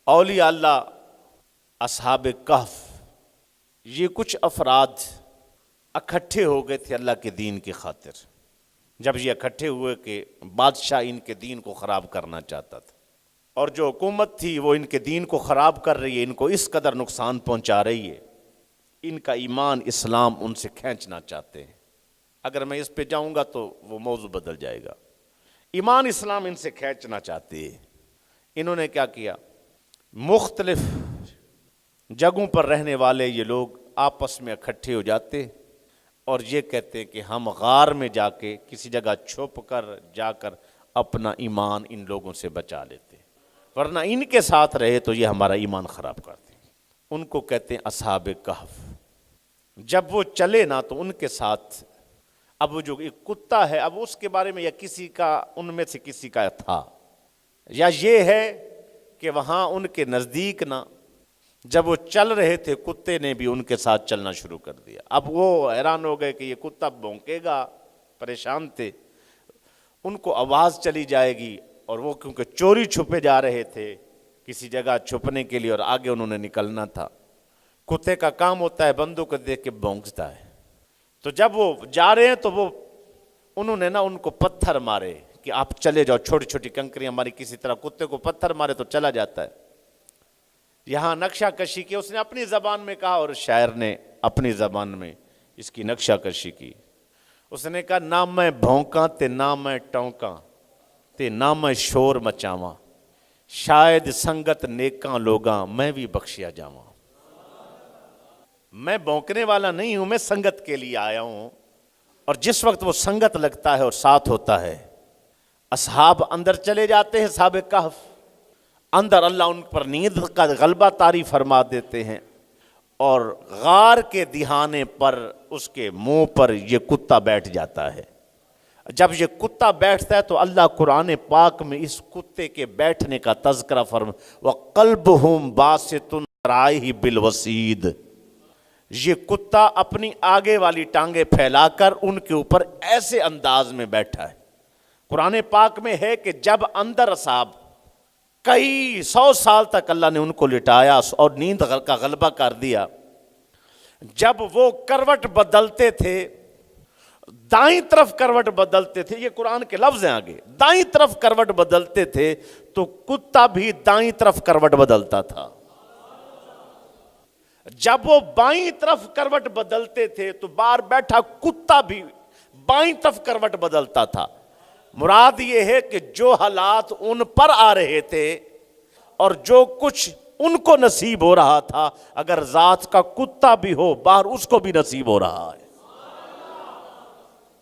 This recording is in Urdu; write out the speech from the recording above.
اولیاء اللہ، اصحاب کہف، یہ کچھ افراد اکٹھے ہو گئے تھے اللہ کے دین کی خاطر۔ جب یہ اکٹھے ہوئے کہ بادشاہ ان کے دین کو خراب کرنا چاہتا تھا، اور جو حکومت تھی وہ ان کے دین کو خراب کر رہی ہے، ان کو اس قدر نقصان پہنچا رہی ہے، ان کا ایمان اسلام ان سے کھینچنا چاہتے ہیں۔ اگر میں اس پہ جاؤں گا تو وہ موضوع بدل جائے گا۔ ایمان اسلام ان سے کھینچنا چاہتے ہیں۔ انہوں نے کیا کیا؟ مختلف جگہوں پر رہنے والے یہ لوگ آپس میں اکٹھے ہو جاتے اور یہ کہتے ہیں کہ ہم غار میں جا کے کسی جگہ چھپ کر جا کر اپنا ایمان ان لوگوں سے بچا لیتے، ورنہ ان کے ساتھ رہے تو یہ ہمارا ایمان خراب کرتے ہیں۔ ان کو کہتے ہیں اصحاب کہف۔ جب وہ چلے نا تو ان کے ساتھ اب وہ جو ایک کتا ہے، اب اس کے بارے میں یا کسی کا ان میں سے کسی کا تھا، یا یہ ہے کہ وہاں ان کے نزدیک نا جب وہ چل رہے تھے کتے نے بھی ان کے ساتھ چلنا شروع کر دیا۔ اب وہ حیران ہو گئے کہ یہ کتا بھونکے گا، پریشان تھے۔ ان کو آواز چلی جائے گی، اور وہ کیونکہ چوری چھپے جا رہے تھے کسی جگہ چھپنے کے لیے اور آگے انہوں نے نکلنا تھا۔ کتے کا کام ہوتا ہے بندوں کو دیکھ کے بھونکتا ہے، تو جب وہ جا رہے ہیں تو وہ انہوں نے نا ان کو پتھر مارے کہ آپ چلے جاؤ، چھوٹی چھوٹی کنکریاں ماری کسی طرح، کتے کو پتھر مارے تو چلا جاتا ہے۔ یہاں نقشہ کشی کی، اس نے اپنی زبان میں کہا اور شاعر نے اپنی زبان میں اس کی نقشہ کشی کی۔ اس نے کہا نہ میں بھونکاں تے نہ میں ٹونکاں تے نہ میں شور مچاواں، شاید سنگت نیکاں لوگاں میں بھی بخشیا جاواں۔ میں بھونکنے والا نہیں ہوں، میں سنگت کے لیے آیا ہوں، اور جس وقت وہ سنگت لگتا ہے اور ساتھ ہوتا ہے، اصحاب اندر چلے جاتے ہیں، اصحاب کہف اندر، اللہ ان پر نیند کا غلبہ طاری فرما دیتے ہیں، اور غار کے دہانے پر اس کے منہ پر یہ کتا بیٹھ جاتا ہے۔ جب یہ کتا بیٹھتا ہے تو اللہ قرآن پاک میں اس کتے کے بیٹھنے کا تذکرہ وَقَلْبُهُمْ بَاسِطٌ ذَرَائِهِ بِالْوَسِيدِ، یہ کتا اپنی آگے والی ٹانگیں پھیلا کر ان کے اوپر ایسے انداز میں بیٹھا ہے۔ قرآن پاک میں ہے کہ جب اندر اصحاب کئی 100 سال تک اللہ نے ان کو لٹایا اور نیند کا غلبہ کر دیا، جب وہ کروٹ بدلتے تھے، دائیں طرف کروٹ بدلتے تھے، یہ قرآن کے لفظ ہیں آگے، دائیں طرف کروٹ بدلتے تھے تو کتا بھی دائیں طرف کروٹ بدلتا تھا۔ جب وہ بائیں طرف کروٹ بدلتے تھے تو باہر بیٹھا کتا بھی بائیں طرف کروٹ بدلتا تھا۔ مراد یہ ہے کہ جو حالات ان پر آ رہے تھے اور جو کچھ ان کو نصیب ہو رہا تھا، اگر ذات کا کتا بھی ہو باہر اس کو بھی نصیب ہو رہا ہے۔